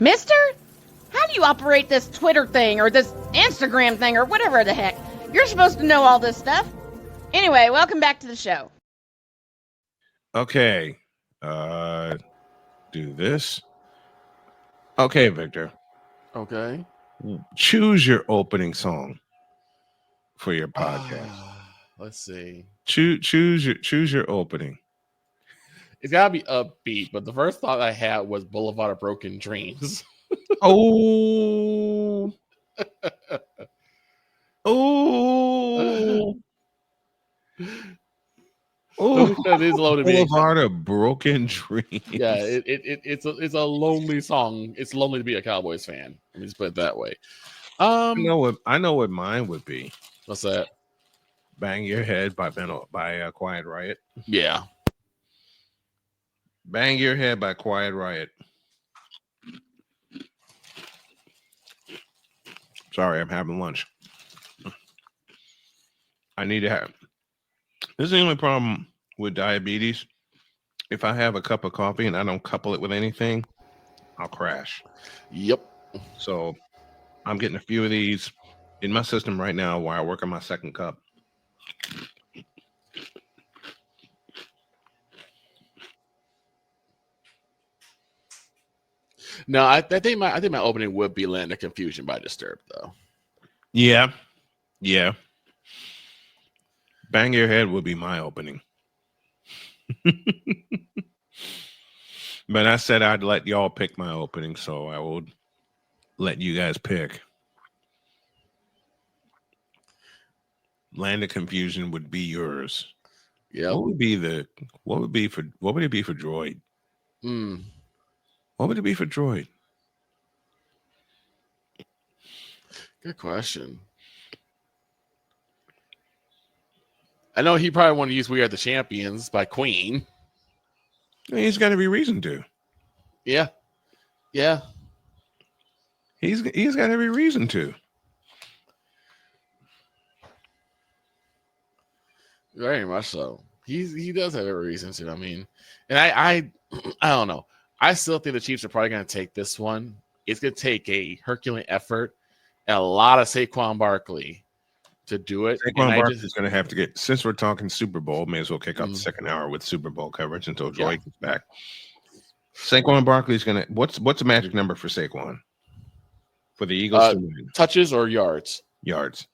Mister? How do you operate this Twitter thing or this Instagram thing or whatever the heck? You're supposed to know all this stuff. Anyway, welcome back to the show. Okay. Do this. Okay, Victor. Okay. Choose your opening song for your podcast. Let's see. Choose your opening. It's gotta be upbeat, but the first thought I had was Boulevard of Broken Dreams. Oh. Oh. Oh, that is low to be. Boulevard of Broken Dreams. Yeah, it's a lonely song. It's lonely to be a Cowboys fan. Let me just put it that way. I know what mine would be. What's that? Bang Your Head by Quiet Riot. Yeah. Bang Your Head by Quiet Riot. Sorry, I'm having lunch. I need to have. This is the only problem with diabetes. If I have a cup of coffee and I don't couple it with anything, I'll crash. Yep. So I'm getting a few of these in my system right now while I work on my second cup. No, I think my opening would be Land of Confusion by Disturbed, though. Yeah. Bang Your Head would be my opening. But I said I'd let y'all pick my opening, so I would let you guys pick. Land of Confusion would be yours. Yeah. What would it be for Droid? What would it be for Droid? Good question. I know he probably want to use "We Are the Champions" by Queen. He's got every reason to. Yeah. He's got every reason to. Very much so. He does have every reason to. I mean, and I don't know. I still think the Chiefs are probably going to take this one. It's going to take a Herculean effort and a lot of Saquon Barkley to do it. Saquon Barkley is going to have to get, since we're talking Super Bowl, may as well kick off the second hour with Super Bowl coverage until Joy gets back. Saquon Barkley is going to, what's the magic number for Saquon? For the Eagles to win? Touches or yards? Yards.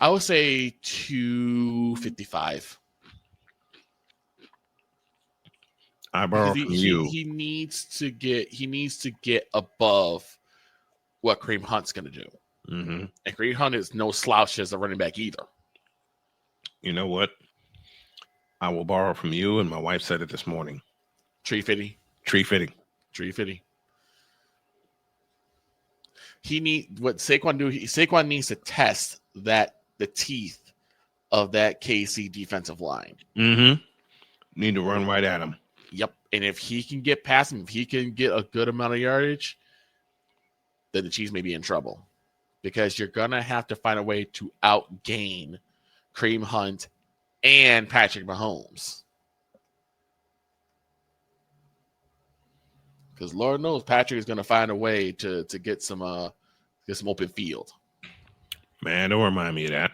I would say 255. I borrow from you. He needs to get above what Kareem Hunt's going to do. Mm-hmm. And Kareem Hunt is no slouch as a running back either. You know what? I will borrow from you, and my wife said it this morning. Tree fitting. What Saquon do? Saquon needs to test the teeth of that KC defensive line. Mm-hmm. Need to run right at him. Yep. And if he can get past him, if he can get a good amount of yardage, then the Chiefs may be in trouble. Because you're going to have to find a way to outgain Kareem Hunt and Patrick Mahomes. Because Lord knows Patrick is going to find a way to get some open field. Man, don't remind me of that.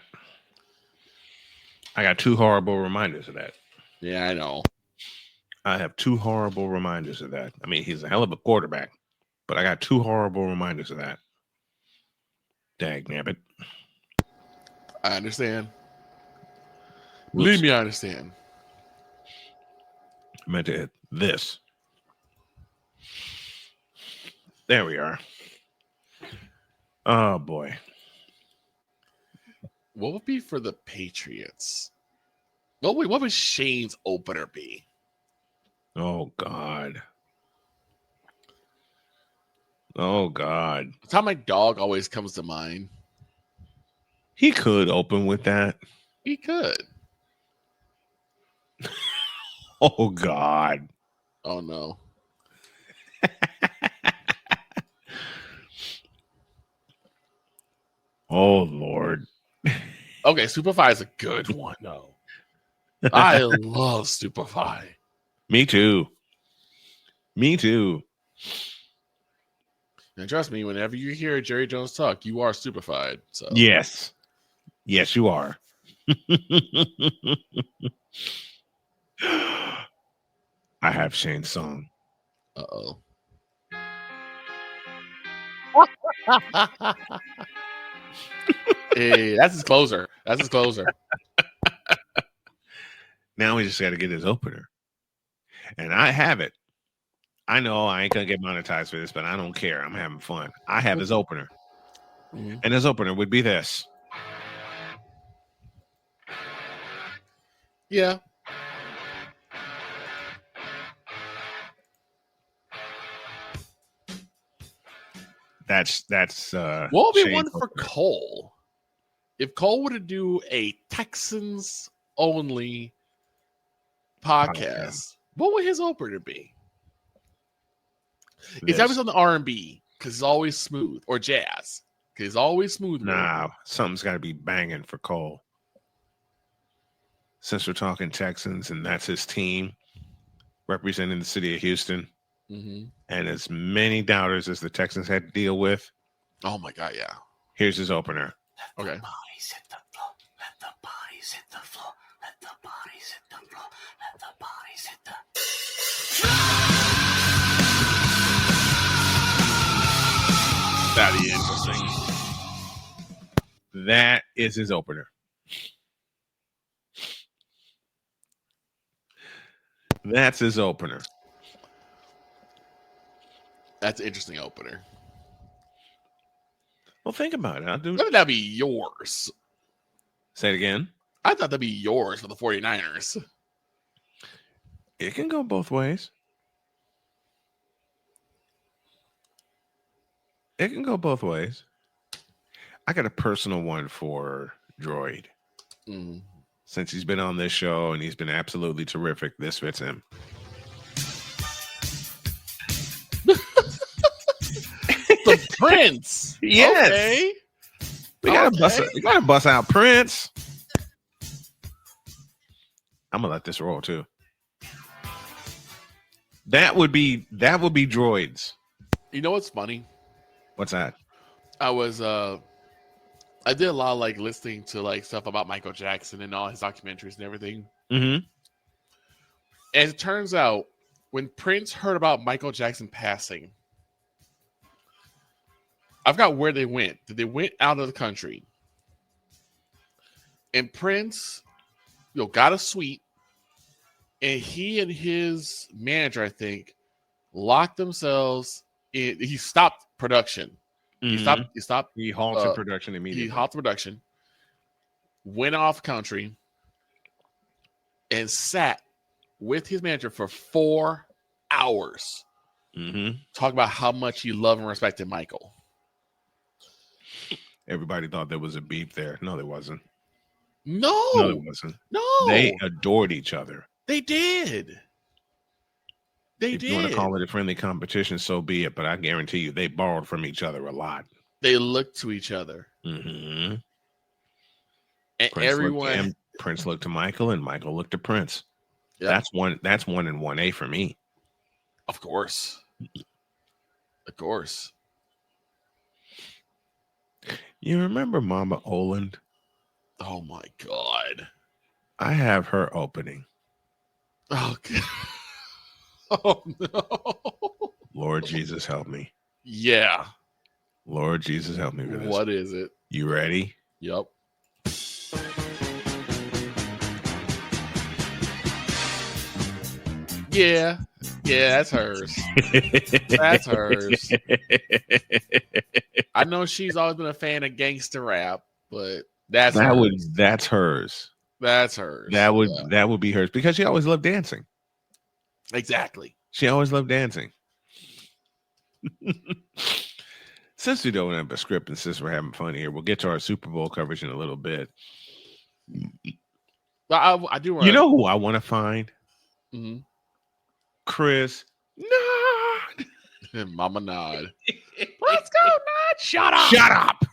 I got two horrible reminders of that. Yeah, I know. I have two horrible reminders of that. I mean, he's a hell of a quarterback, but I got two horrible reminders of that. Dagnabbit. I understand. Believe me, I understand. I meant to hit this. There we are. Oh, boy. What would be for the Patriots? What would Shane's opener be? Oh, God. Oh, God. That's how my dog always comes to mind. He could open with that. He could. Oh, God. Oh, no. Oh, Lord. Okay, Superfly is a good one, though. I love Superfly. Me too. Me too. And trust me, whenever you hear Jerry Jones talk, you are stupefied. So Yes. Yes, you are. I have Shane's song. Uh-oh. Hey, that's his closer. That's his closer. Now we just got to get his opener. And I have it. I know I ain't going to get monetized for this, but I don't care. I'm having fun. I have his opener. Mm-hmm. And his opener would be this. Yeah. That's What would be Shane's one for opener. Cole? If Cole were to do a Texans only podcast, what would his opener be? It's always on the R&B because it's always smooth, or jazz because it's always smooth. Nah, something's got to be banging for Cole. Since we're talking Texans and that's his team representing the city of Houston, and as many doubters as the Texans had to deal with. Oh my God, yeah. Here's his opener. Okay. Let the bodies hit the floor. Let the bodies hit the floor. Let the bodies hit the floor. Let the bodies hit the. That'd be interesting. That is his opener. That's his opener. That's an interesting opener. Well, think about it. I think that'd be yours. Say it again. I thought that'd be yours for the 49ers. It can go both ways. It can go both ways. I got a personal one for Droid. Since he's been on this show and he's been absolutely terrific, this fits him. The Prince. Yes. Okay. We gotta bust out Prince. I'm gonna let this roll too. That would be Droids. You know what's funny? What's that? I did a lot of like listening to like stuff about Michael Jackson and all his documentaries and everything. Mm-hmm. As it turns out, when Prince heard about Michael Jackson passing, I forgot where they went. They went out of the country. And Prince, got a suite. And he and his manager, I think, locked themselves in. He stopped production. Mm-hmm. He stopped. He halted production immediately. He halted production. Went off country. And sat with his manager for 4 hours. Mm-hmm. Talk about how much he loved and respected Michael. Everybody thought there was a beef there. No, there wasn't. No, there wasn't. No, they adored each other. They did. If you want to call it a friendly competition, so be it. But I guarantee you, they borrowed from each other a lot. They looked to each other. Mm-hmm. And Prince looked to Michael, and Michael looked to Prince. Yep. That's 1 and 1A for me. Of course. Of course. You remember Mama Oland? Oh my God. I have her opening. Oh God. Oh no. Lord Jesus, help me. Yeah. Lord Jesus, help me with this. What is it? You ready? Yep. Yeah. Yeah, that's hers. That's hers. I know she's always been a fan of gangster rap, but that's hers. That's hers. That's hers. That would be hers because she always loved dancing. Exactly. She always loved dancing. Since we don't have a script and since we're having fun here, we'll get to our Super Bowl coverage in a little bit. I do want. You know who I want to find? Mm-hmm. Chris Nod. Mama Nod. Let's go, Nod. Shut up. Shut up.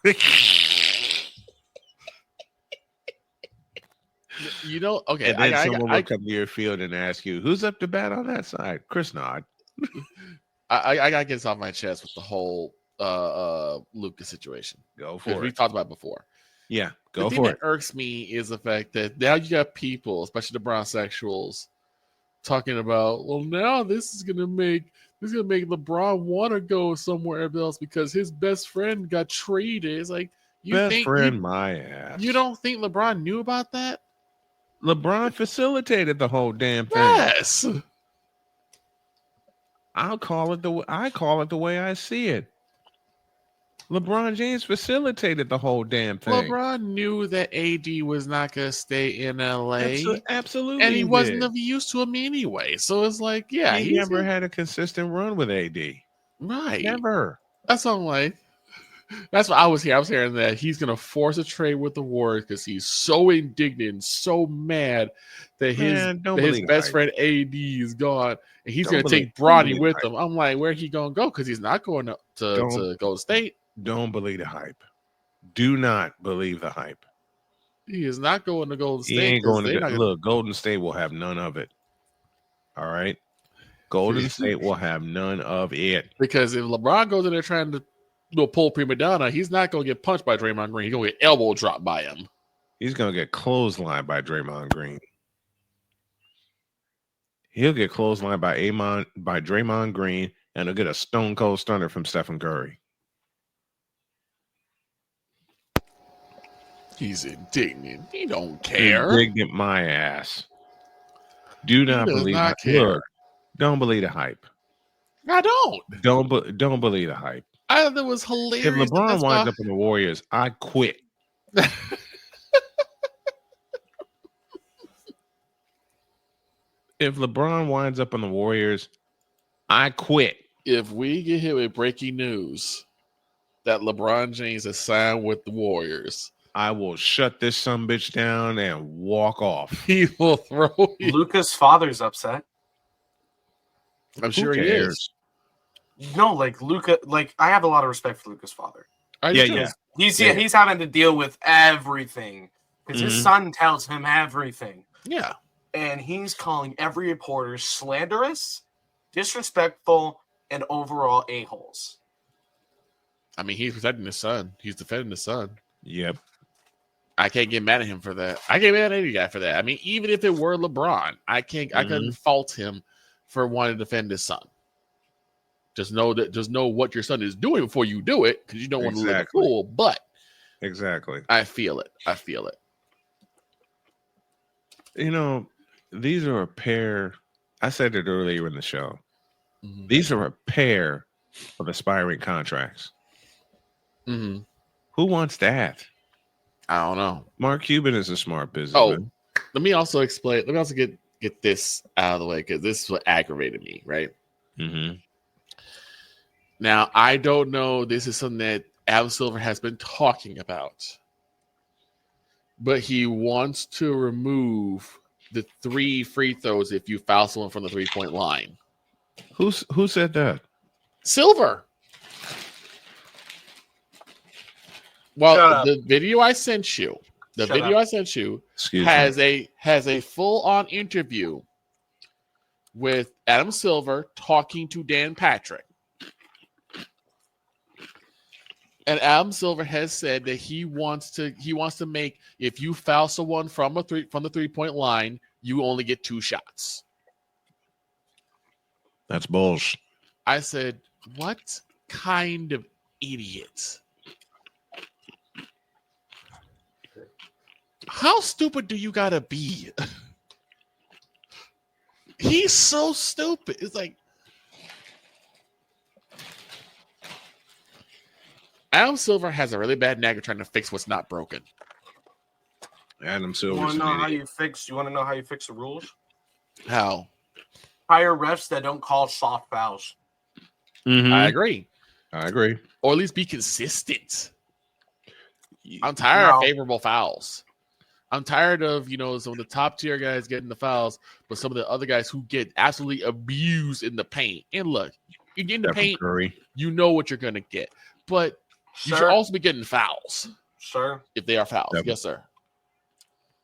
You know, okay. And then someone will come to your field and ask you, who's up to bat on that side? Chris Nod. I gotta get this off my chest with the whole Lucas situation. Go for it. We talked about it before. Yeah, go the for thing it. that irks me is the fact that now you got people, especially the bronsexuals, talking about, well, now this is gonna make LeBron want to go somewhere else because his best friend got traded. It's like, my ass. You don't think LeBron knew about that? LeBron facilitated the whole damn thing. Yes. I call it the way I see it. LeBron James facilitated the whole damn thing. LeBron knew that AD was not going to stay in LA. Absolutely. And he wasn't of use to him anyway. So it's like, yeah. He never had a consistent run with AD. Right. Never. That's what I'm like. That's what I was hearing. I was hearing that he's going to force a trade with the Warriors because he's so indignant, so mad that his best friend AD is gone. And he's going to take Bronny with him. I'm like, where he going to go? Because he's not going to Golden State. Don't believe the hype. Do not believe the hype. He is not going to Golden State. He ain't going to look. Golden State will have none of it. All right, Golden State will have none of it because if LeBron goes in there trying to pull prima donna, he's not going to get punched by Draymond Green. He's going to get elbow dropped by him. He's going to get clotheslined by Draymond Green. He'll get clotheslined by Draymond Green, and he'll get a stone cold stunner from Stephen Curry. He's indignant. He don't care. Indignant my ass. Do not believe the hype. Look, don't believe the hype. I don't. Don't believe the hype. I thought it was hilarious. If LeBron winds up in the Warriors, I quit. If LeBron winds up in the Warriors, I quit. If we get hit with breaking news that LeBron James has signed with the Warriors, I will shut this sumbitch down and walk off. He will throw you. Luka's father's upset. I'm sure he is. No, like Luka, like I have a lot of respect for Luka's father. Yeah. He's having to deal with everything because his son tells him everything. Yeah. And he's calling every reporter slanderous, disrespectful, and overall a-holes. I mean, he's protecting his son. He's defending his son. Yep. I can't get mad at him for that. I can't get mad at any guy for that. I mean, even if it were LeBron, I couldn't fault him for wanting to defend his son. Just know what your son is doing before you do it, because you don't want to look a fool. But exactly, I feel it. You know, these are a pair. I said it earlier in the show. Mm-hmm. These are a pair of aspiring contracts. Mm-hmm. Who wants that? I don't know. Mark Cuban is a smart businessman. Oh, let me also explain. Let me also get this out of the way, because this is what aggravated me, right? Mm-hmm. Now, I don't know. This is something that Adam Silver has been talking about, but he wants to remove the 3 free throws if you foul someone from the 3-point line. Who said that? Silver. Well, the video I sent you, has a full-on interview with Adam Silver talking to Dan Patrick. And Adam Silver has said that he wants to make, if you foul someone from the 3-point line, you only get 2 shots. That's bullshit. I said, what kind of idiot? How stupid do you gotta be? He's so stupid. It's like Adam Silver has a really bad knack of trying to fix what's not broken. Adam Silver. You want to know how you fix the rules? How? Hire refs that don't call soft fouls. Mm-hmm. I agree. Or at least be consistent. I'm tired of favorable fouls. I'm tired of, some of the top tier guys getting the fouls, but some of the other guys who get absolutely abused in the paint. And look, you get in the paint, you know what you're going to get. But you should also be getting fouls. Sure. If they are fouls. Yes, sir.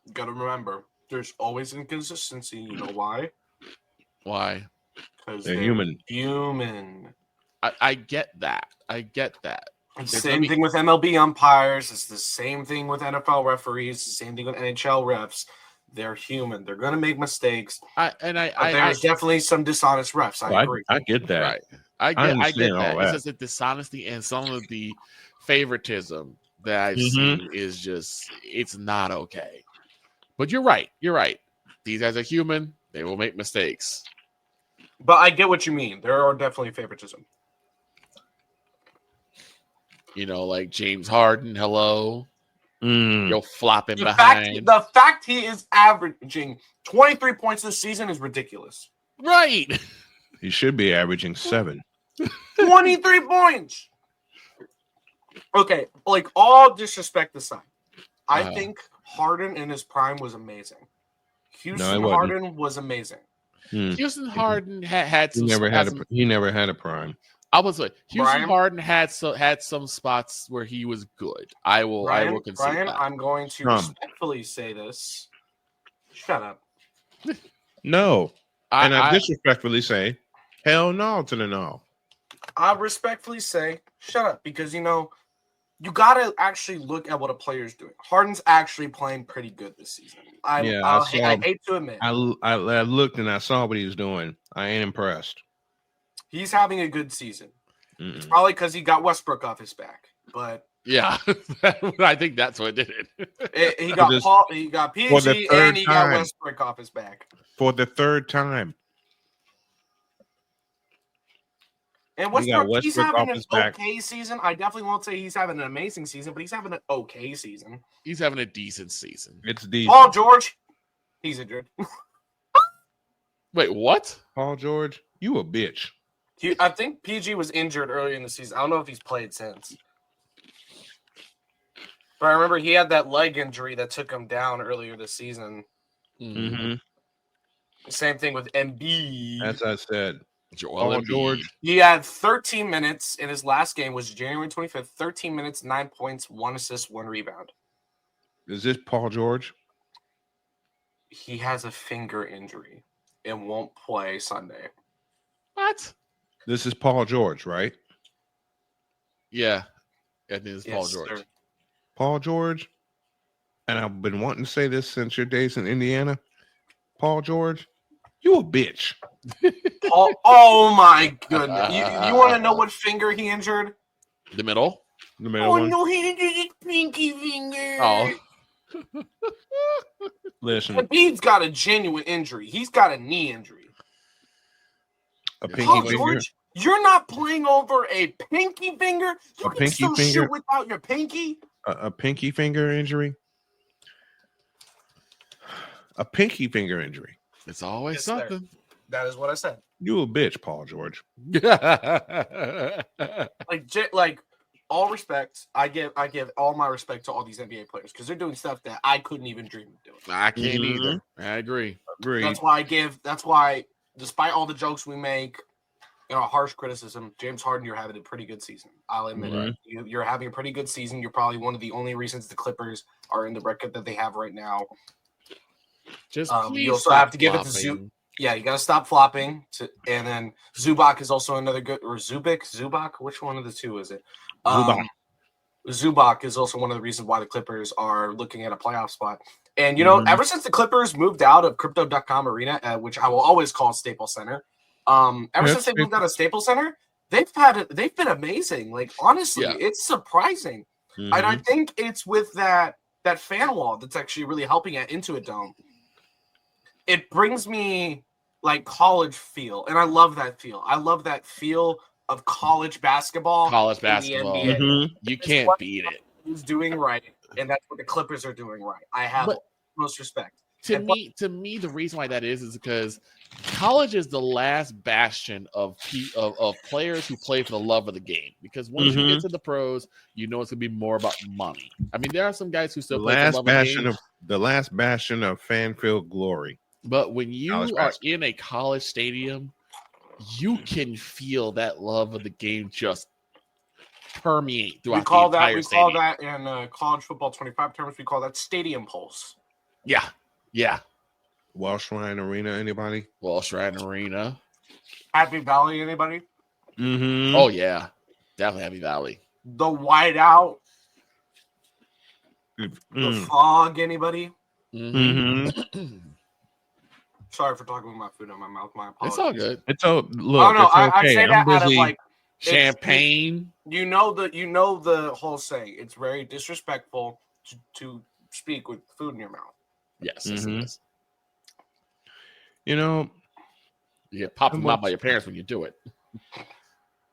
You got to remember, there's always inconsistency. You know why? Why? Because They're human. Human. I get that. I get that. It's the same thing with MLB umpires. It's the same thing with NFL referees. The same thing with NHL refs. They're human. They're going to make mistakes. There's definitely some dishonest refs. I agree. I get that. Right. I get that. It's just the dishonesty and some of the favoritism that I've seen is just, it's not okay. But you're right. You're right. These guys are human. They will make mistakes. But I get what you mean. There are definitely favoritism. You know, like James Harden, hello. You're flopping the behind. The fact he is averaging 23 points this season is ridiculous. Right. He should be averaging 7. 23 points. Okay, like all disrespect aside, I think Harden in his prime was amazing. Harden was amazing. Houston Harden had some. He never had a prime. I was like, Houston Harden had some spots where he was good. I will concede Brian, that. I'm going to respectfully say this. Shut up. No. I disrespectfully say, hell no to the no. I respectfully say, shut up, because, you know, you got to actually look at what a player's doing. Harden's actually playing pretty good this season. I hate to admit. I looked and I saw what he was doing. I ain't impressed. He's having a good season. It's probably because he got Westbrook off his back. But yeah, I think that's what did it. He got PG, and he got Westbrook off his back. For the third time. And Westbrook he's having an okay season. I definitely won't say he's having an amazing season, but he's having an okay season. He's having a decent season. It's decent. Paul George, he's injured. Wait, what? Paul George, you a bitch. I think PG was injured earlier in the season. I don't know if he's played since. But I remember he had that leg injury that took him down earlier this season. Same thing with MB. As I said. Paul George. He had 13 minutes in his last game, was January 25th. 13 minutes, 9 points, 1 assist, 1 rebound. Is this Paul George? He has a finger injury and won't play Sunday. What? This is Paul George, right? Yeah. I think it's Paul George. Sir. Paul George, and I've been wanting to say this since your days in Indiana. Paul George, you a bitch. Oh my goodness. You want to know what finger he injured? The middle? The middle one? No, he injured his pinky finger. Oh. Listen. Embiid's got a genuine injury. He's got a knee injury. A pinky Paul finger? George, you're not playing over a pinky finger? You can pinky still finger? shoot without your pinky? A pinky finger injury? A pinky finger injury. It's always something. That is what I said. You a bitch, Paul George. like all respect, I give all my respect to all these NBA players because they're doing stuff that I couldn't even dream of doing. I can't either. I agree. That's why despite all the jokes we make, you know, harsh criticism, James Harden, you're having a pretty good season. I'll admit it. You're having a pretty good season. You're probably one of the only reasons the Clippers are in the record that they have right now. Just you also have to give it to Zubak. Yeah, you got to stop flopping. And then Zubac is also another good, or Zubac. Which one of the two is it? Zubac is also one of the reasons why the Clippers are looking at a playoff spot. And, you know, ever since the Clippers moved out of Crypto.com Arena, which I will always call Staples Center, since they moved out of Staples Center, they've been amazing. Like, honestly, it's surprising. And I think it's with that fan wall that's actually really helping it into a dome. It brings me like college feel, and I love that feel. I love that feel of college basketball. You can't beat it. Who's doing right, and that's what the Clippers are doing right. I have most respect. To me, the reason why that is because college is the last bastion of players who play for the love of the game. Because once you get to the pros, you know it's gonna be more about money. I mean, there are some guys who still play for the love of the game. The last bastion of fan-filled glory. But when you are in a college stadium, you can feel that love of the game just permeate throughout the entire stadium. We call that in college football 25 terms, we call that stadium pulse. Yeah. Welsh Shrine Arena, anybody? Well, Shrine Arena. Happy Valley, anybody? Mm-hmm. Oh yeah, definitely Happy Valley. The Whiteout, the Fog, anybody? Mm-hmm. Sorry for talking with my food in my mouth. My apologies. It's all good. It's look. Oh no, it's okay. I say that I'm out of busy. like Champagne. you know the whole saying. It's very disrespectful to speak with food in your mouth. Yes, Mhm. it is. You know, You get popped And them out by what's- your parents when you do it.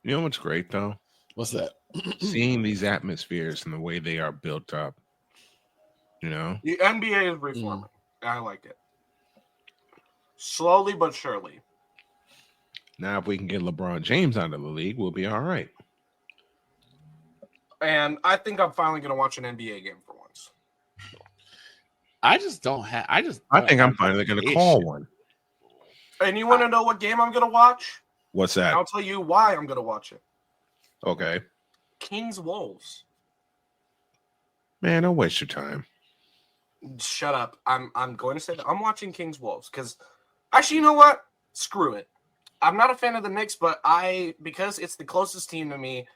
you know what's great though? What's that? Seeing these atmospheres and the way they are built up. You know, The NBA is reforming. And I like it. Slowly but surely. now if we can get LeBron James out of the league, we'll be all right. And I think I'm finally gonna watch an NBA game for once. I just don't have. I think I'm finally going to call one. And you want to know what game I'm gonna watch? What's that? I'll tell you why I'm gonna watch it. Okay, Kings Wolves. man, don't waste your time. Shut up. I'm going to say that I'm watching Kings Wolves because actually, you know what? Screw it. I'm not a fan of the Knicks, but because it's the closest team to me.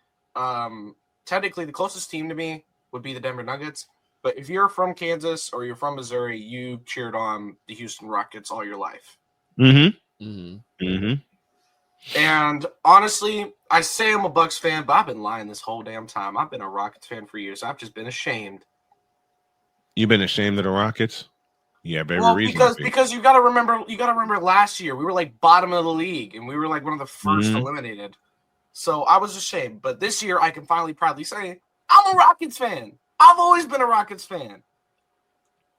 Technically, the closest team to me would be the Denver Nuggets. But if you're from Kansas or you're from Missouri, you cheered on the Houston Rockets all your life. Mm-hmm. Mm-hmm. Mm-hmm. And honestly, I say I'm a Bucks fan, but I've been lying this whole damn time. I've been a Rockets fan for years. I've just been ashamed. You've been ashamed of the Rockets? Yeah, very Well, reason. because you gotta remember last year we were like bottom of the league and we were like one of the 1st Mhm. eliminated. So I was ashamed. But this year I can finally proudly say I'm a Rockets fan. I've always been a Rockets fan.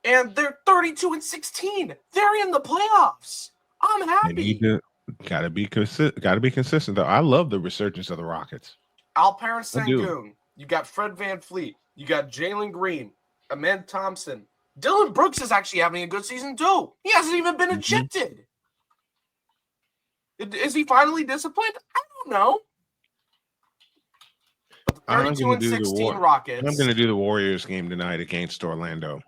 And they're 32-16. They're in the playoffs. I'm They happy. need to gotta be consistent though. I love the resurgence of the Rockets. Alperen I do. Sengun. You got Fred VanVleet. You got Jalen Green. Amen Thompson. Dylan Brooks is actually having a good season too. He hasn't even been Mhm. ejected. Is he finally disciplined? I don't know. But the I'm gonna 32 and do the 16 war- Rockets. I'm going to do the Warriors game tonight against Orlando.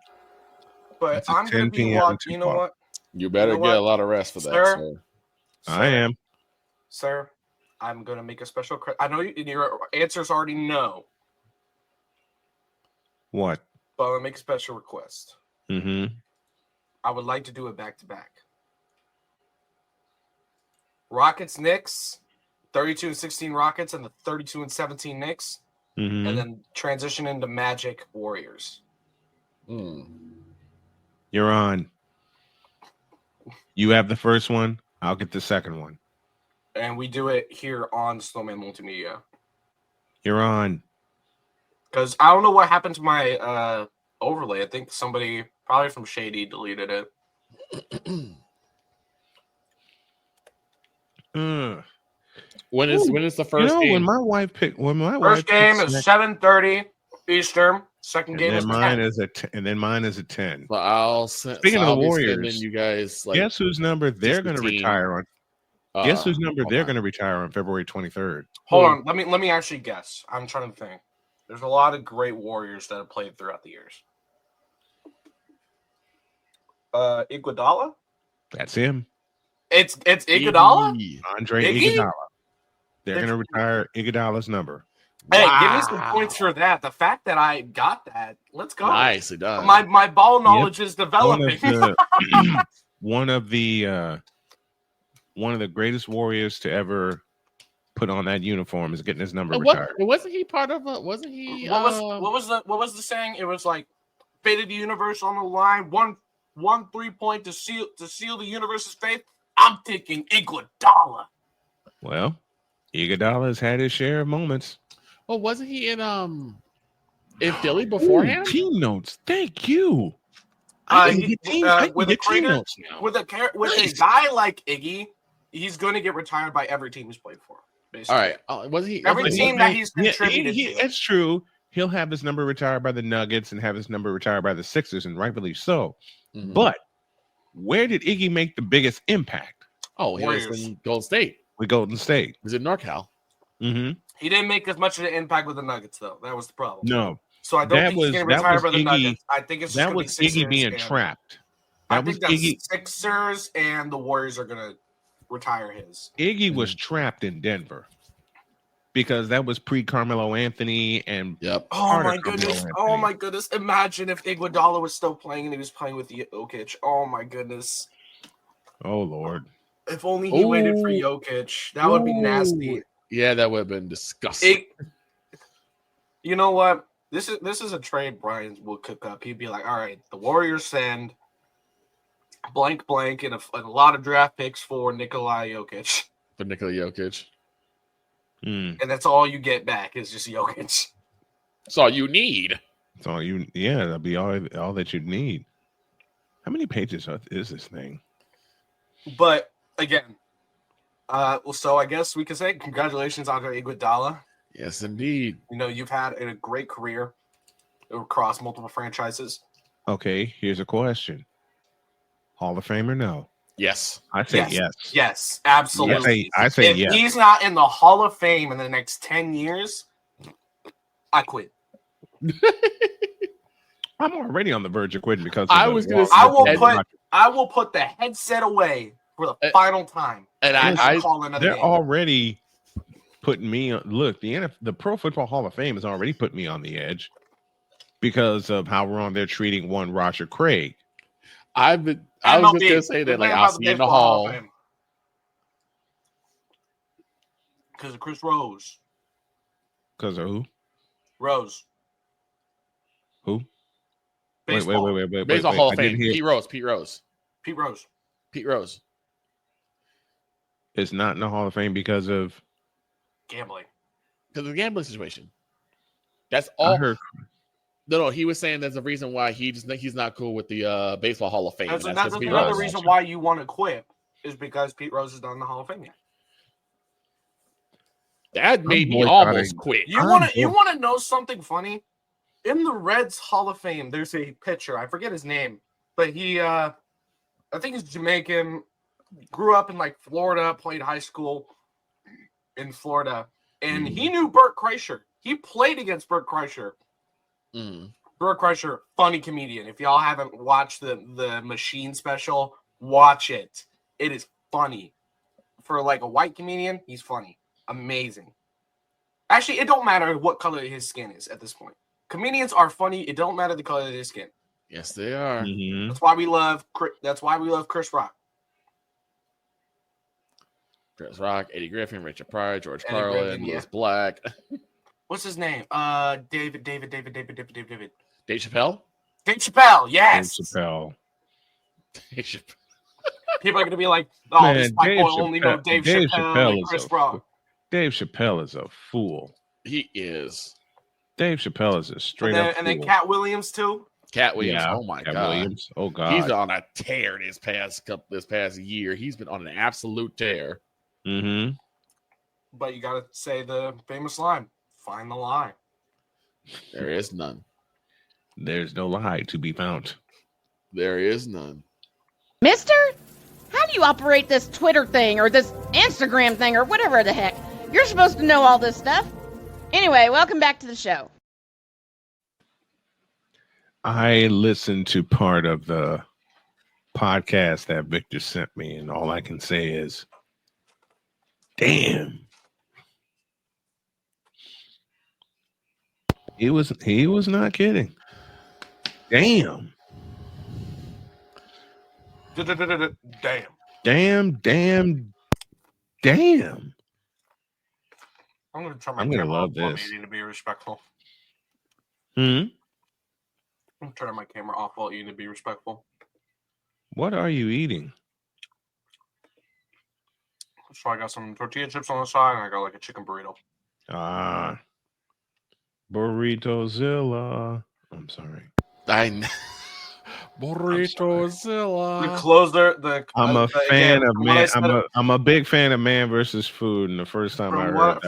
But That's a I'm going 10 to be p.m. watching. You know tip-off. what, You better You know get what? a lot of rest for that, Sir? sir. I am. Sir, I'm going to make a special. I know your answer's already no, What? but I'm going to make a special request. Mm-hmm. I would like to do it back to back. Rockets, Knicks, 32-16 Rockets, and the 32-17 Knicks, Mm-hmm. and then transition into Magic Warriors. You're on. You have the first one. I'll get the second one. And we do it here on Snowman Multimedia. You're on. Because I don't know what happened to my overlay. I think somebody, probably from Shady, deleted it. When is the first when game? my wife picked First game is 7:30 Eastern. Second and game then is mine 10. is and then mine is at 10. But I'll send. Speaking of the I'll be Warriors, sending you guys like Guess whose number they're going to 16. retire on? Guess whose number hold they're on. going to retire on February 23rd? Hold on, let me actually guess. I'm trying to think. There's a lot of great Warriors that have played throughout the years. Iguodala? That's him. It's Iguodala? Iggy. Andre Iggy? Iguodala. They're going to retire Iguodala's number. Hey, give me some Wow. points for that. The fact that I got that. Let's go. Nicely done. My ball knowledge is developing. One of the greatest Warriors to ever put on that uniform is getting his number retired. Wasn't he part of a? Wasn't he? what was the saying? It was like fate of the universe on the line. One 3-point to seal the universe's fate. I'm thinking Iguodala. Well, Iguodala has had his share of moments. Well, wasn't he in Philly beforehand? Ooh, team notes. Thank you. With a team creator, notes now. with a guy like Iggy, he's going to get retired by every team he's played for. Basically. All right. Was he? Every was he- team that he's contributed to. It's true. He'll have his number retired by the Nuggets and have his number retired by the Sixers, and rightfully so. Mhm. But where did Iggy make the biggest impact? Oh, he was Warriors. in Golden State. With Golden State. He was in NorCal. Mm-hmm. He didn't make as much of an impact with the Nuggets, though. That was the problem. No. So I don't That think he's was going to that retire was by the Iggy. Nuggets. I think it's just That going was to be Sixers. Iggy being and- trapped. I That was think that's Iggy. Sixers and the Warriors are going to retire his. Iggy was trapped in Denver because that was pre Carmelo Anthony and Yep. Oh part of my Carmelo goodness! Anthony. Oh my goodness! Imagine if Iguodala was still playing and he was playing with Jokic. Oh my goodness! Oh Lord! If only he waited for Ooh. Jokic. That would be nasty. Yeah, that would have been disgusting. You know what? This is a trade Brian will cook up. He'd be like, all right, the Warriors send blank and a lot of draft picks for Nikola Jokic. For Nikola Jokic. Mm. And that's all you get back is just Jokic. That's all you need. That's all you. Yeah, that'll be all that you need. How many pages is this thing? But again, so I guess we can say congratulations, Andre Iguodala. Yes, indeed. You know, you've had a great career across multiple franchises. Okay, here's a question: Hall of Fame or no? Yes. I say yes. Yes, absolutely. I say if yes. he's not in the Hall of Fame in the next 10 years, I quit. I'm already on the verge of quitting because I was gonna say- I will put the headset away for the final time. And I call another they're game. already putting me on. Look, the Pro Football Hall of Fame has already put me on the edge because of how wrong they're treating one Roger Craig. I was just gonna say that, like, I'll see you in the hall. Because of Chris Rose. Because of who? Rose. Who? Baseball. Wait. Baseball Hall I of Fame. didn't hear- Pete Rose. Pete Rose. It's not in the Hall of Fame because of Gambling. Because of the gambling situation. That's all. I heard. No, he was saying there's a reason why he's not cool with the Baseball Hall of Fame. That's 'cause Pete another Rose. reason why you want to quit is because Pete Rose is not in the Hall of Fame yet. That made me boycotting. almost quit. You want to know something funny? In the Reds Hall of Fame, there's a pitcher. I forget his name, but he, I think he's Jamaican. Grew up in like Florida, played high school in Florida, and he knew Bert Kreischer. He played against Bert Kreischer. Bert Kreischer, funny comedian. If y'all haven't watched the Machine special, watch it. It is funny. For like a white comedian, he's funny. Amazing. Actually, it don't matter what color his skin is at this point. Comedians are funny. It don't matter the color of their skin. Yes, they are. Mhm. That's why we love. That's why we love Chris Rock. Chris Rock, Eddie Griffin, Richard Pryor, George Eddie Carlin, Griffin, Louis Black. What's his name? David. Dave Chappelle? Dave Chappelle. Yes. Dave Chappelle. Dave Chappelle. People are gonna be like, "Oh, Man, this white Dave boy only know Dave Chappelle and Chris Rock." Dave Chappelle is a fool. He is. Dave Chappelle is a straight up And then fool. Cat Williams too. Cat Williams. Yeah, Oh my Cat god. Williams. Oh god. He's on a tear this past year. He's been on an absolute tear. Mm-hmm. But you gotta say the famous line: "Find the lie." There is none. There's no lie to be found. There is none. Mister, how do you operate this Twitter thing or this Instagram thing or whatever the heck? You're supposed to know all this stuff. Anyway, welcome back to the show. I listened to part of the podcast that Victor sent me, and all I can say is, damn. He was not kidding. Damn. Damn. Damn. I'm gonna turn my I'm gonna camera love off while this. eating to be respectful. Hmm. I'm turning my camera off while eating to be respectful. What are you eating? So I got some tortilla chips on the side, and I got like a chicken burrito. Ah, Burritozilla. I'm sorry. Burritozilla. The closer, I'm a fan of man. I'm a big fan of Man versus Food. And the first time I heard that,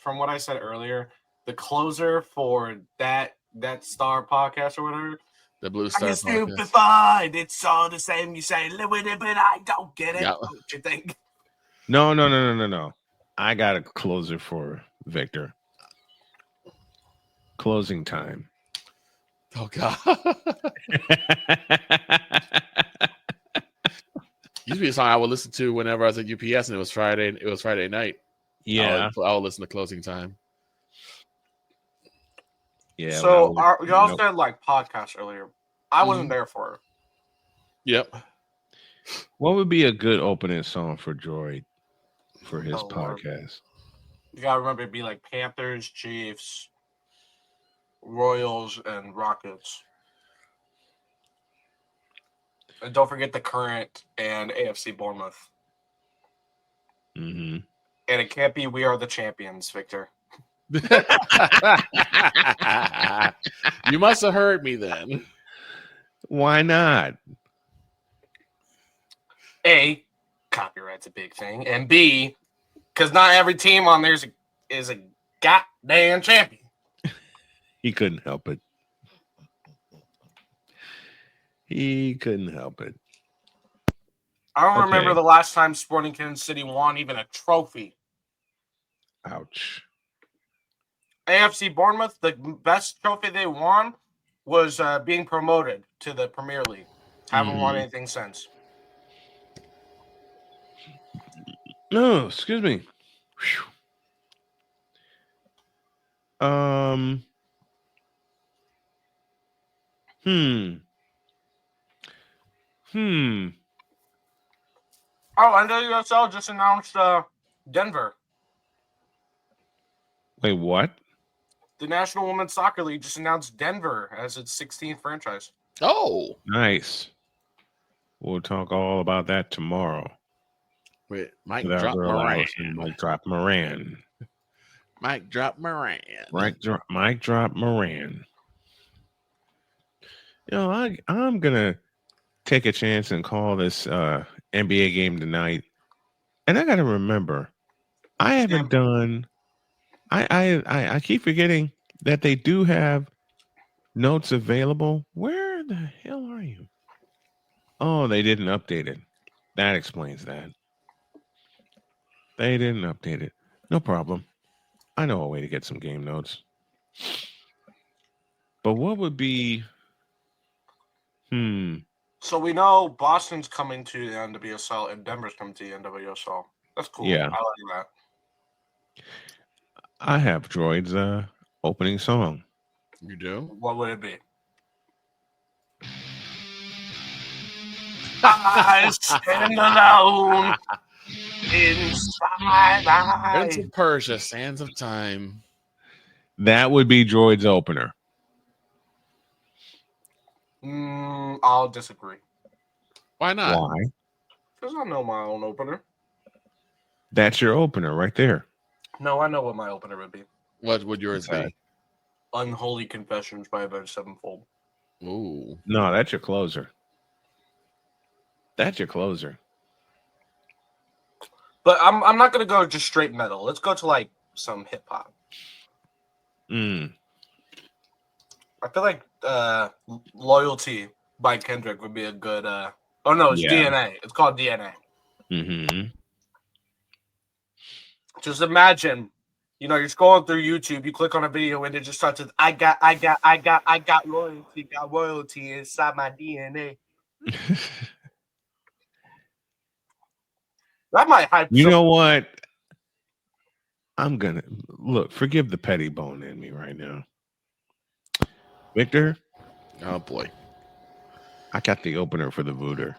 from what I said earlier, the closer for that Star podcast or whatever. The Blue Star I'm podcast. stupefied. It's all the same. You say live with it, but I don't get it. Yeah. What you think? No. I got a closer for Victor. Closing time. Oh God. Used to be a song I would listen to whenever I was at UPS, and it was Friday. It was Friday night. Yeah. I would listen to Closing Time. Yeah. So y'all said like podcast earlier. I wasn't there for it. Yep. What would be a good opening song for Droid for his Lord. podcast? You gotta remember it'd be like Panthers, Chiefs, Royals, and Rockets. And don't forget the current and AFC Bournemouth. Mm-hmm. And it can't be We Are the Champions, Victor. You must have heard me then. Why not? A, copyright's a big thing. And B, because not every team on there is a goddamn champion. He couldn't help it. He couldn't help it. I don't remember the last time Sporting Kansas City won even a trophy. Ouch. AFC Bournemouth, the best trophy they won was being promoted to the Premier League. Haven't won anything since. No, excuse me. Oh, and NWSL just announced Denver. Wait, what? The National Women's Soccer League just announced Denver as its 16th franchise. Oh, Nice. We'll talk all about that tomorrow. wait, Mike drop Moran. Mike drop Moran. Mike drop Moran. Mike drop Moran. You know, I'm gonna take a chance and call this NBA game tonight. And I gotta remember, I haven't done. I keep forgetting that they do have notes available. Where the hell are you? Oh, they didn't update it. That explains that. They didn't update it. No problem. I know a way to get some game notes. But what would be So we know Boston's coming to the NWSL and Denver's coming to the NWSL. That's cool. Yeah. I like that. I have Droid's opening song. You do? What would it be? I stand alone inside my Prince of Persia, Sands of Time. That would be Droid's opener. I'll disagree. Why not? Why? Because I know my own opener. That's your opener right there. No, I know what my opener would be. What would yours be? Unholy Confessions by Avenged Sevenfold. Ooh. No, that's your closer. That's your closer. But I'm not gonna go just straight metal. Let's go to like some hip hop. I feel like Loyalty by Kendrick would be a good oh no, it's DNA. It's called DNA. Just imagine, you know, you're scrolling through YouTube, you click on a video and it just starts with I got loyalty, got royalty inside my DNA. That might hype. You know what? I'm gonna look. Forgive the petty bone in me right now, Victor. Oh boy, I got the opener for the Voodoo.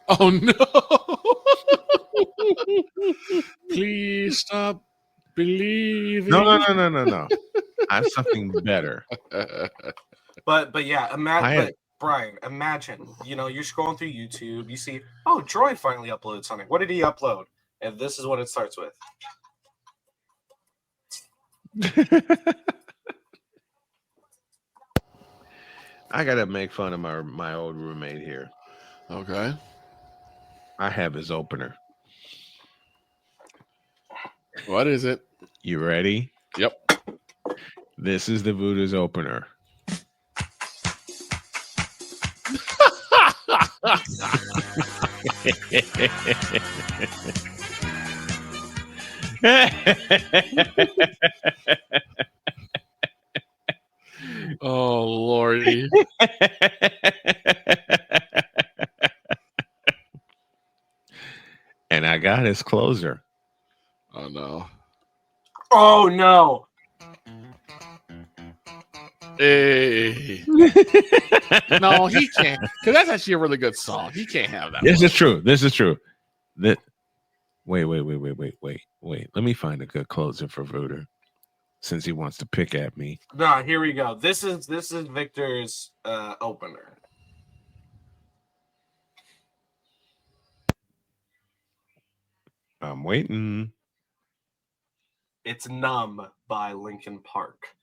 Oh no! Please stop believing. No. I have something better. But yeah, imagine. Brian, imagine, you know, you're scrolling through YouTube, you see, oh, Droid finally uploaded something. What did he upload? And this is what it starts with. I gotta make fun of my old roommate here. Okay. I have his opener. What is it? You ready? Yep. This is the Voodoo's opener. Oh lordy. And I got his closer. Oh no. Oh no. Hey. No, he can't. Because that's actually a really good song. He can't have that. This is true. This is true. That. Wait. Let me find a good closer for Voodoo, since he wants to pick at me. No, here we go. This is Victor's opener. I'm waiting. It's Numb by Linkin Park.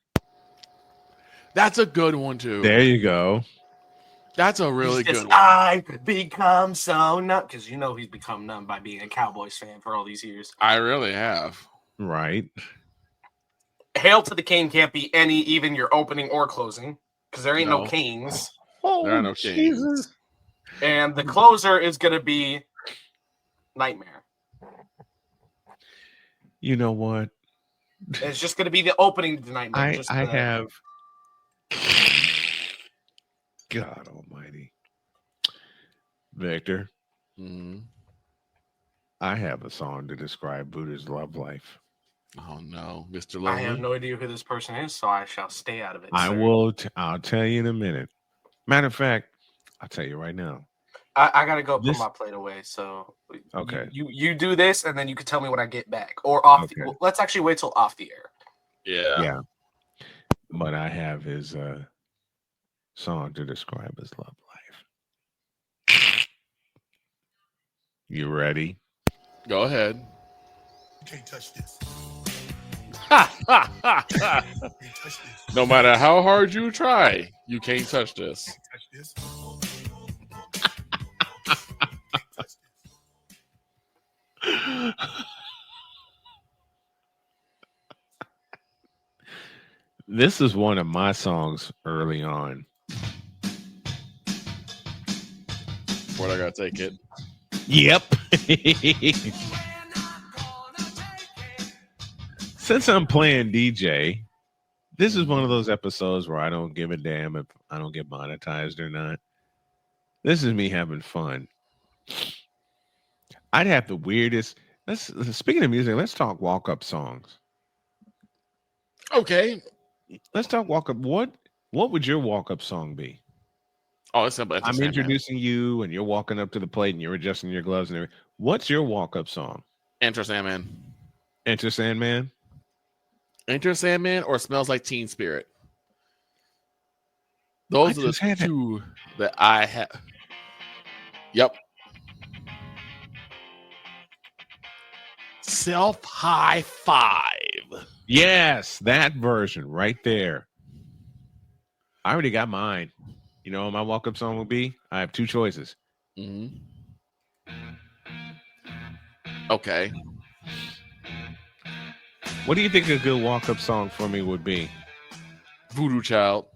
That's a good one too. There you go. That's a really good one. I've become so numb, because you know he's become numb by being a Cowboys fan for all these years. I really have. Right. Hail to the Cane can't be even your opening or closing, because there ain't no Canes. There are no Canes. And the closer is going to be Nightmare. You know what? It's just going to be the opening to Nightmare. I have. God Almighty, Victor. Mm-hmm. I have a song to describe Buddha's love life. Oh no, Mr. Lonely. I have no idea who this person is, so I shall stay out of it. I sir. will. I'll tell you in a minute. Matter of fact, I'll tell you right now. I gotta go put my plate away. So okay, you do this, and then you can tell me when I get back, or off. Okay. Well, let's actually wait till off the air. Yeah. But I have his song to describe his love life. You ready? Go ahead. You can't touch this. No matter how hard you try, you can't touch this. Touch this. This is one of my songs early on. Where I gotta take it? Yep. Since I'm playing DJ, this is one of those episodes where I don't give a damn if I don't get monetized or not. This is me having fun. I'd have the weirdest. Speaking of music, let's talk walk-up songs. Okay. Let's talk walk-up. What would your walk-up song be? Oh, it's simple. I'm introducing you, and you're walking up to the plate, and you're adjusting your gloves and everything. What's your walk-up song? Enter Sandman. Enter Sandman? Enter Sandman or Smells Like Teen Spirit. Those are the two that I have. Yep. Self High Five. Yes, that version right there. I already got mine. You know what my walk-up song will be? I have two choices. Mm-hmm. Okay. What do you think a good walk-up song for me would be? Voodoo Child.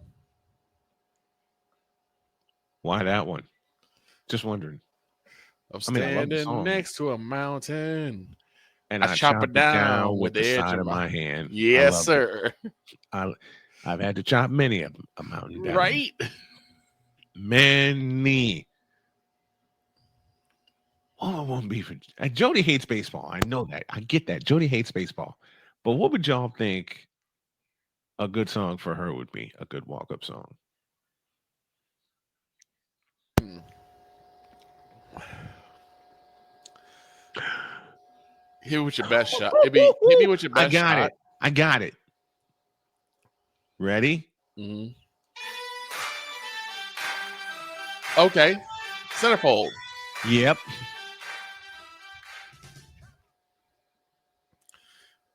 Why that one? Just wondering. I'm I love the standing song. next to a mountain. And I chop it down with the edge side of of my hand. Yes, sir. I've had to chop many of a mountain down. Right? Many. Oh, it won't be for Jody hates baseball. I know that. I get that. Jody hates baseball. But what would y'all think a good song for her would be? A good walk-up song. Hit me with your best shot. Hit me with your best shot. I got it. Ready? Mm-hmm. Okay. Centerfold. Yep.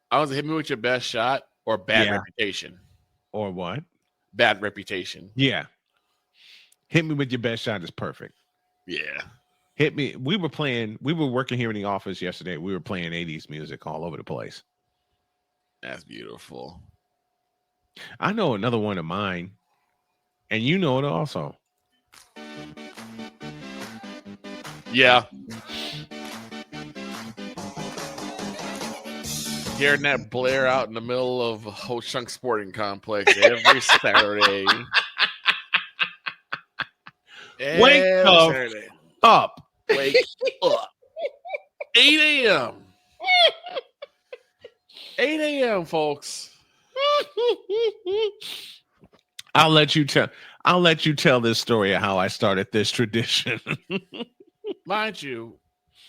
I was hit me with your best shot or bad reputation. Or what? Bad reputation. Yeah. Hit me with your best shot is perfect. Yeah. Hit me. We were working here in the office yesterday. We were playing 80s music all over the place. That's beautiful. I know another one of mine, and you know it also. Yeah. hearing that blare out in the middle of Ho Chunk Sporting Complex every Saturday. Wake Every up. Saturday. Up. Wake up. 8 a.m. 8 a.m., folks. I'll let you tell this story of how I started this tradition. Mind you,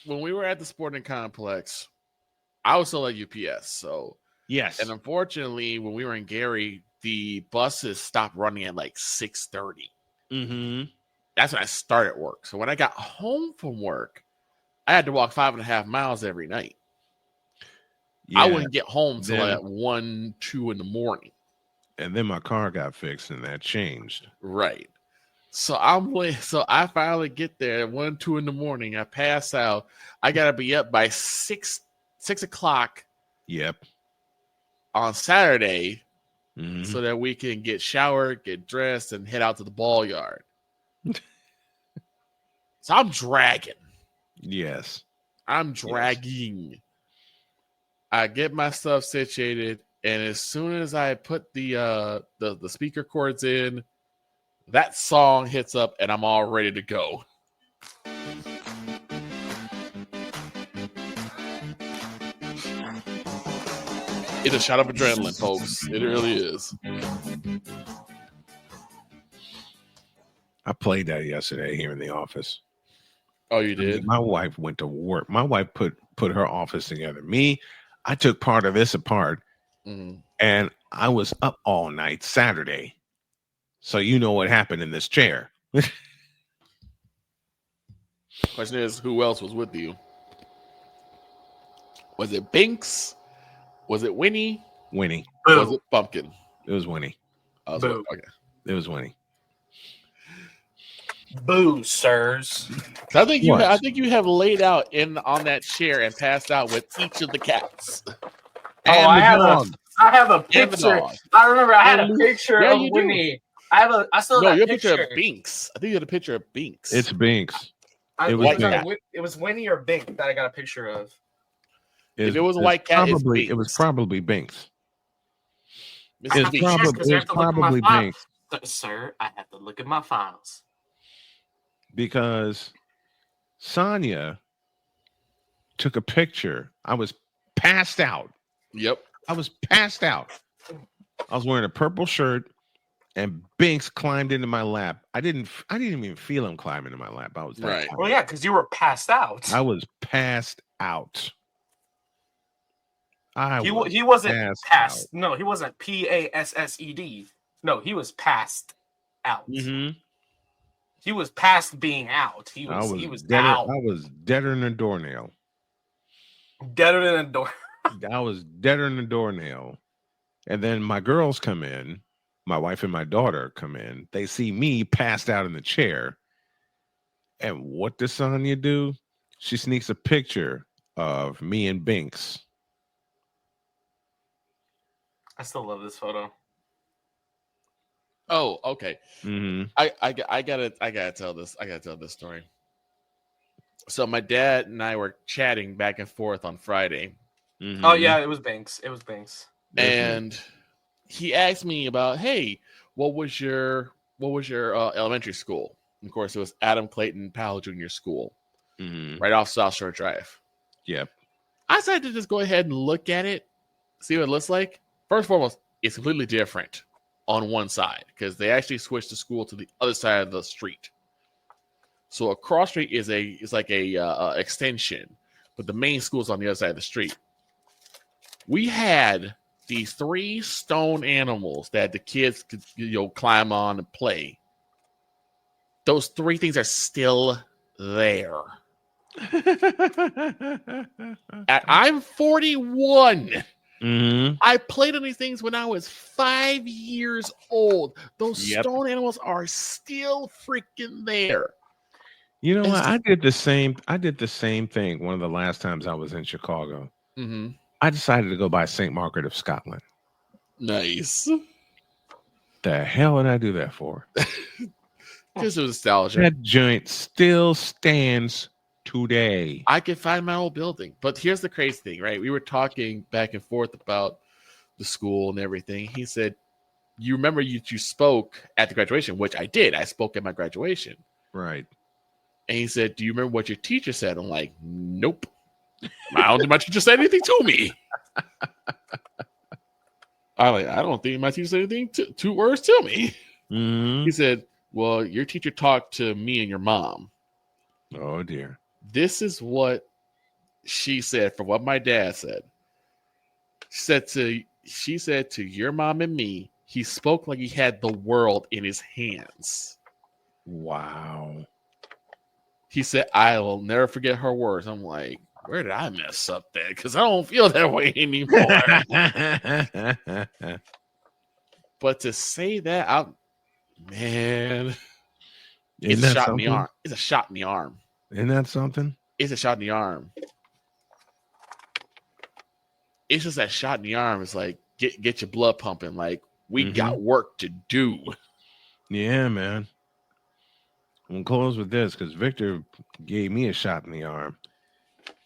when we were at the sporting complex, I was still at UPS. So Yes. and unfortunately, when we were in Gary, the buses stopped running at like 6:30. Mm-hmm. That's when I started work. So when I got home from work, I had to walk 5.5 miles every night. Yeah. I wouldn't get home till Then- at 1, 2 in the morning. And then my car got fixed and that changed. Right. So so I finally get there at 1, 2 in the morning. I pass out. I gotta be up by 6 o'clock Yep. on Saturday Mhm. so that we can get showered, get dressed, and head out to the ball yard. So I'm dragging. Yes. I'm dragging. I get my stuff situated, and as soon as I put the speaker cords in, that song hits up, and I'm all ready to go. It's a shot of adrenaline, folks. It really is. I played that yesterday here in the office. Oh, you I mean, did? my wife went to work. My wife put her office together. Me, I took part of this apart, Mhm. and I was up all night Saturday. So you know what happened in this chair. Question is, who else was with you? Was it Binks? Was it Winnie? Winnie. Was Boo. it Pumpkin? It was Winnie. Boo. Okay. It was Winnie. Boo, sirs. So I think What? I think you have laid out on that chair and passed out with each of the cats. And I the have dog. I have a And the picture. dog. I remember I had And a picture yeah, of you do. Winnie. I still No, have you that have a picture picture. of Binks. I think you had a picture of Binks. It's Binks. It It was, was Binks. it was Winnie or Bink that I got a picture of. If it was a it's white cat, it's probably it was Binks. probably Binks. Mrs. It's Binks. probably because I have it's to look at my probably files. Binks Sir, I have to look at my files. because Sonia took a picture. I was passed out. Yep. I was passed out. I was wearing a purple shirt, and Binks climbed into my lap. I didn't even feel him climb into my lap. I was that Right. tired. Well, yeah, because you were passed out. I was passed out. He wasn't passed passed. out. No, he wasn't PASSED. No, he was passed out. Mm-hmm. He was past being out. He was deader, out. I was deader than a doornail. Deader than a door. I was deader than a doornail. And then my girls come in, my wife and my daughter come in. They see me passed out in the chair. And what does Sonya do? She sneaks a picture of me and Binks. I still love this photo. Oh, okay. Mm-hmm. I gotta tell this. I gotta tell this story. So my dad and I were chatting back and forth on Friday, Mm-hmm. Oh yeah, it was Banks. It was Banks. and he asked me about, hey, what was your elementary school? And of course, it was Adam Clayton Powell Junior School, Mm-hmm. right off South Shore Drive. Yep. I decided to just go ahead and look at it, see what it looks like. First and foremost, it's completely different on one side because they actually switched the school to the other side of the street. So a cross street is like a extension, but the main school is on the other side of the street. We had these 3 stone animals that the kids could climb on and play. Those 3 things are still there. I'm 41. Mm-hmm. I played on these things when I was 5 years old. Those Yep. stone animals are still freaking there. You know It's what? I did the same thing one of the last times I was in Chicago. Mm-hmm. I decided to go by St. Margaret of Scotland. Nice. The hell did I do that for? Just nostalgia. That joint still stands today. I could find my old building. But here's the crazy thing, right? We were talking back and forth about the school and everything. He said, you remember you spoke at the graduation, which I did. I spoke at my graduation. Right. And he said, do you remember what your teacher said? I'm like, nope. I don't think my teacher said anything to me. I don't think my teacher said anything, two words to me. Mm-hmm. He said, well, your teacher talked to me and your mom. Oh, dear. This is what she said from what my dad said. She said to your mom and me, he spoke like he had the world in his hands. Wow. He said, I will never forget her words. I'm like, where did I mess up then? Because I don't feel that way anymore. But to say that out, man, it's a shot in the arm. It's a shot in the arm. Isn't that something? It's a shot in the arm. It's just that shot in the arm. It's like, get your blood pumping. Like, we got work to do. Yeah, man. I'm close with this because Victor gave me a shot in the arm.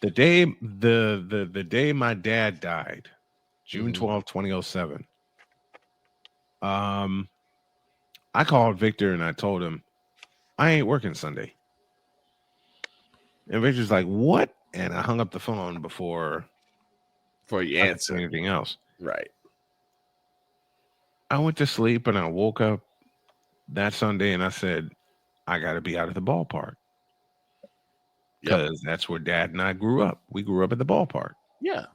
The day the day my dad died, June 12, 2007. I called Victor and I told him I ain't working Sunday. And Victor's like, what? And I hung up the phone before you I answer could say anything else. Right. I went to sleep and I woke up that Sunday and I said, I got to be out of the ballpark. Because that's where Dad and I grew up. We grew up at the ballpark. Yeah.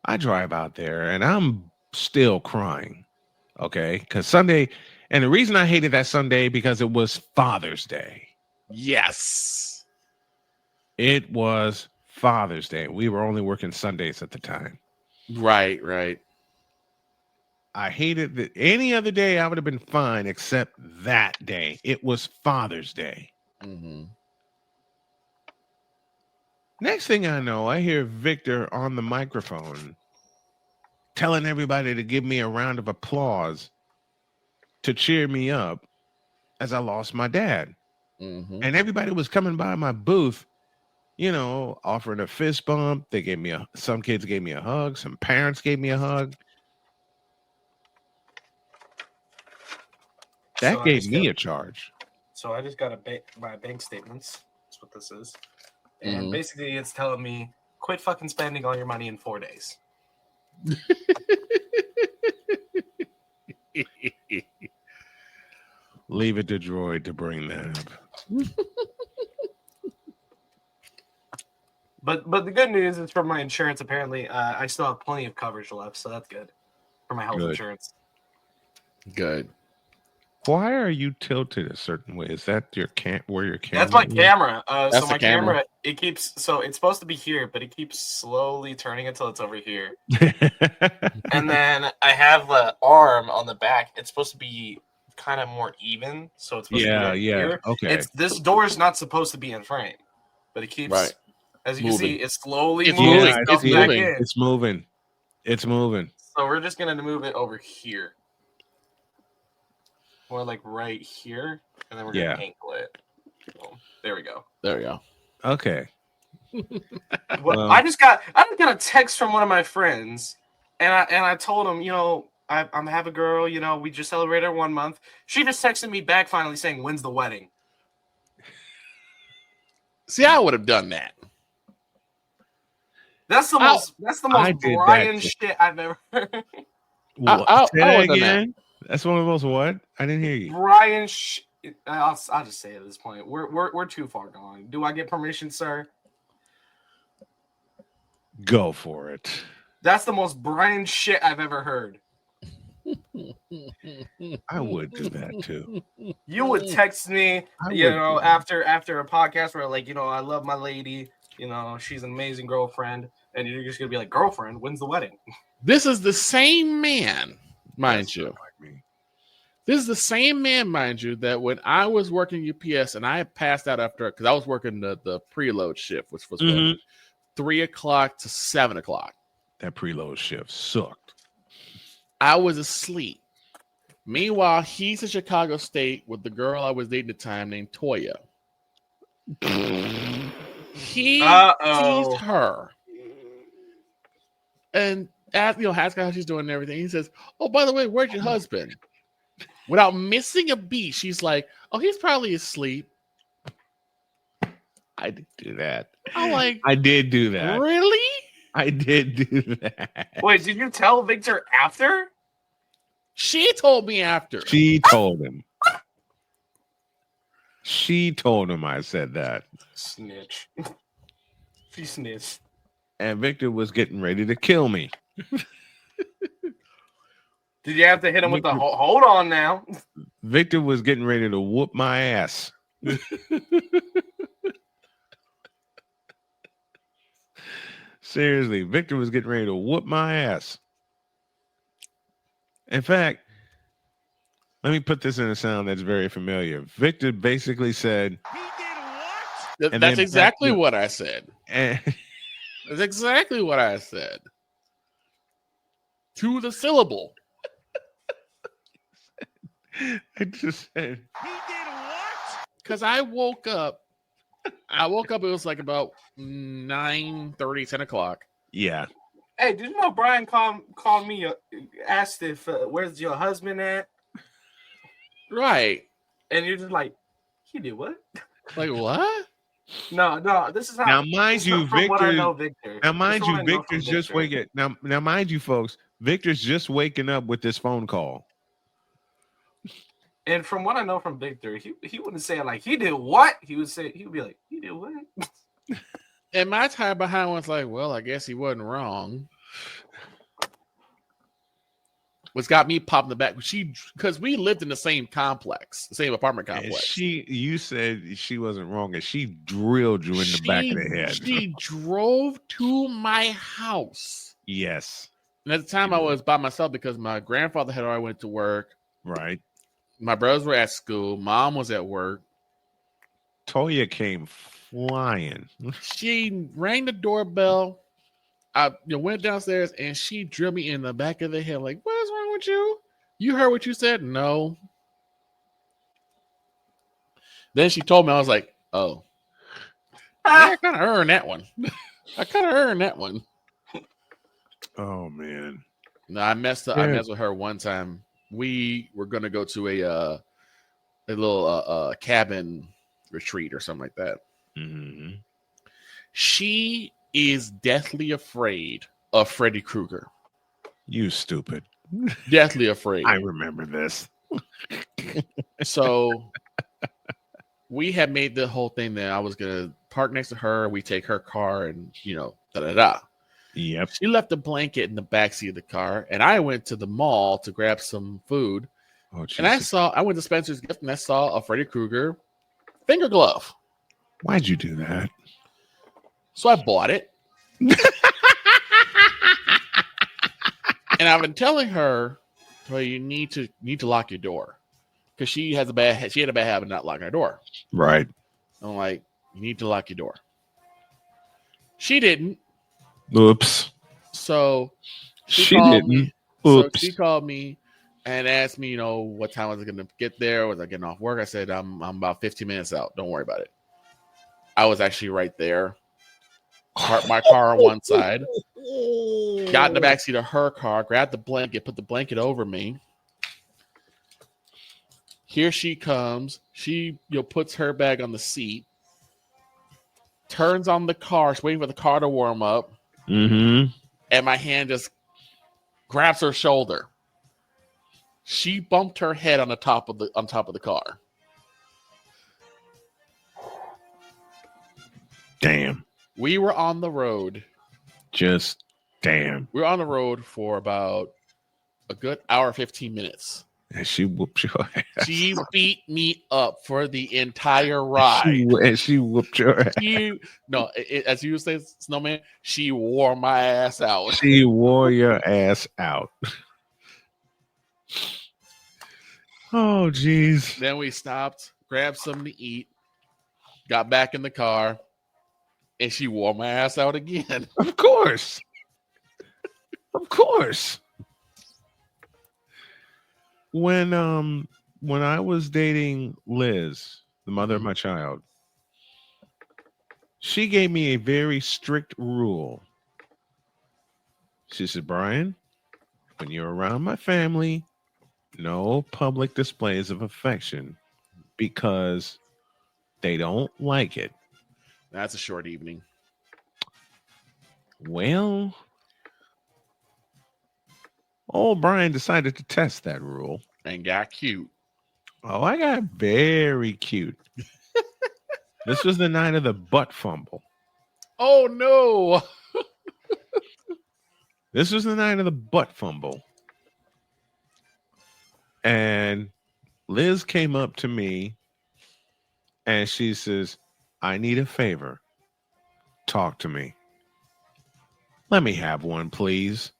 I drive out there and I'm still crying. Okay. Because Sunday, and the reason I hated that Sunday because it was Father's Day. Yes. It was Father's Day. We were only working Sundays at the time. Right. I hated that. Any other day I would have been fine except that day. It was Father's Day. Mm-hmm. Next thing I know, I hear Victor on the microphone telling everybody to give me a round of applause to cheer me up as I lost my dad. Mm-hmm. And everybody was coming by my booth, offering a fist bump. They gave me some kids gave me a hug. Some parents gave me a hug. That gave me a charge. So I just got my bank statements. That's what this is. And basically it's telling me, quit fucking spending all your money in 4 days. Leave it to Droid to bring that up. But the good news is from my insurance, apparently, I still have plenty of coverage left, so that's good for my health insurance. Good. Why are you tilted a certain way? Is that where your camera? That's my camera. That's so my the camera. it keeps it's supposed to be here, but it keeps slowly turning until it's over here. And then I have the arm on the back. It's supposed to be kind of more even, so it's supposed to be here. Okay. This door is not supposed to be in frame, but it keeps as you can see, it's slowly moving. moving. It's moving. It's moving. So we're just gonna move it over here. Or like right here, and then we're gonna ankle it. So, there we go. Okay. Well, I just got a text from one of my friends, and I told him, I have a girl, we just celebrated our 1 month. She just texted me back finally saying, "When's the wedding?" See, I would have done that. That's the most Brian shit I've ever heard. Say that again. That's one of the most what? I didn't hear you. Brian I'll just say it at this point. We're too far gone. Do I get permission, sir? Go for it. That's the most Brian shit I've ever heard. I would do that too. You would text me, after a podcast where I love my lady, she's an amazing girlfriend, and you're just gonna be like, girlfriend, when's the wedding? This is the same man, mind you. This is the same man, mind you, that when I was working UPS and I passed out after, because I was working the preload shift, which was 3 o'clock to 7 o'clock. That preload shift sucked. I was asleep. Meanwhile, he's in Chicago State with the girl I was dating at the time named Toya. He Uh-oh. teased her and asked her how she's doing and everything. He says, "Oh, by the way, where's your husband?" Without missing a beat, she's like, "Oh, he's probably asleep." I did do that. I'm like, I did do that. really? I did do that. Wait, did you tell Victor after? She told me after. She told him. She told him I said that. Snitch. She snitched. And Victor was getting ready to kill me. Did you have to hit him with the hold on now? Victor was getting ready to whoop my ass. Seriously, Victor was getting ready to whoop my ass. In fact, let me put this in a sound that's very familiar. Victor basically said, That's exactly what I said. and That's exactly what I said. To the syllable. I just said, Because I woke up, it was like about 9:30, 10 o'clock. yeah. Hey, did you know Brian called me, asked if where's your husband at? Right. And you're just like, he did what? Like, what? No, this is how. Now, mind you, from what I Victor. know, Victor. Now, mind This is you, what I know from Victor's just Victor. waking. Now, mind you, folks, Victor's just waking up with this phone call. And from what I know from Victor, he wouldn't say it like he did what? He would be like, he did what? And my time behind was like, well, I guess he wasn't wrong. What's got me popping the back? Because we lived in the same complex, the same apartment And complex. you said she wasn't wrong, and she drilled you in the back of the head. She drove to my house. Yes. And at the time, I was by myself because my grandfather had already went to work. Right. My brothers were at school. Mom was at work. Toya came flying. She rang the doorbell. I went downstairs and she drilled me in the back of the head. Like, what is wrong with you? You heard what you said? No. Then she told me, I was like, oh. Yeah, I kind of earned that one. Oh man. No, I messed up. Yeah. I messed with her one time. We were gonna go to a little cabin retreat or something like that. Mm-hmm. She is deathly afraid of Freddy Krueger. You stupid. Deathly afraid. I remember this. So we had made the whole thing that I was gonna park next to her. We take her car and da. Yep. She left a blanket in the backseat of the car, and I went to the mall to grab some food. Oh, and I went to Spencer's Gift, and I saw a Freddy Krueger finger glove. Why'd you do that? So I bought it. And I've been telling her, well, you need to lock your door. Because she had a bad habit of not locking her door. Right. I'm like, you need to lock your door. She didn't. Oops. So She called didn't. me. So Oops. she called me and asked me, what time was I going to get there? Was I getting off work? I said, I'm about 15 minutes out. Don't worry about it. I was actually right there. Parked my car on one side. Got in the backseat of her car. Grabbed the blanket. Put the blanket over me. Here she comes. She puts her bag on the seat. Turns on the car. She's waiting for the car to warm up. Mm-hmm. And my hand just grabs her shoulder. She bumped her head on top of the car. Damn. We were on the road. Just damn. We were on the road for about a good hour, 15 minutes. And she whooped your ass. She beat me up for the entire ride. She whooped your ass. As you say, Snowman, she wore my ass out. She wore your ass out. Oh, geez. Then we stopped, grabbed something to eat, got back in the car, and she wore my ass out again. Of course. Of course. When I was dating Liz, the mother of my child, She gave me a very strict rule. She said, Brian, when you're around my family, no public displays of affection because they don't like it. That's a short evening. Well, old Brian decided to test that rule. And got cute. Oh, I got very cute. This was the night of the butt fumble. Oh, no. This was the night of the butt fumble. And Liz came up to me and she says, I need a favor. Talk to me. Let me have one, please.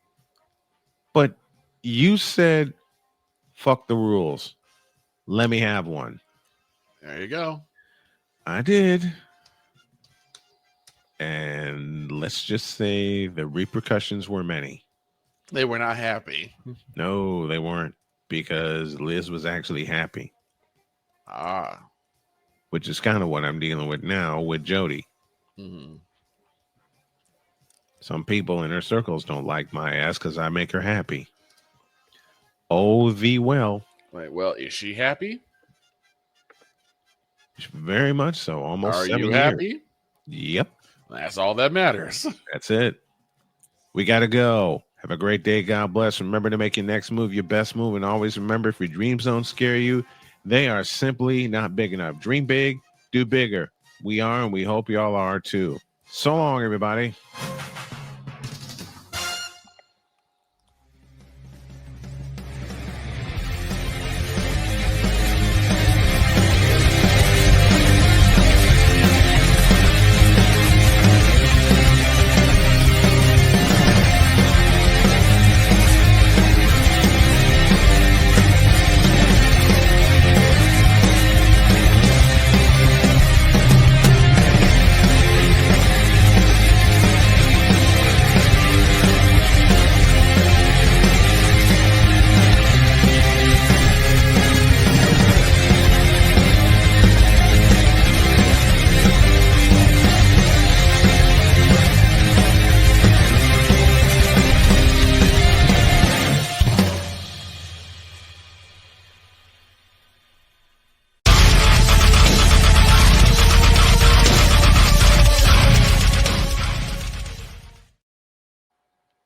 But you said, fuck the rules. Let me have one. There you go. I did. And let's just say the repercussions were many. They were not happy. No, they weren't, because Liz was actually happy. Ah. Which is kind of what I'm dealing with now with Jody. Mm-hmm. Some people in her circles don't like my ass because I make her happy. Oh, thee well. Right. Well, is she happy? Very much so. Almost Are 7 you years. happy? Yep. That's all that matters. That's it. We got to go. Have a great day. God bless. Remember to make your next move your best move. And always remember, if your dreams don't scare you, they are simply not big enough. Dream big, do bigger. We are, and we hope y'all are too. So long, everybody.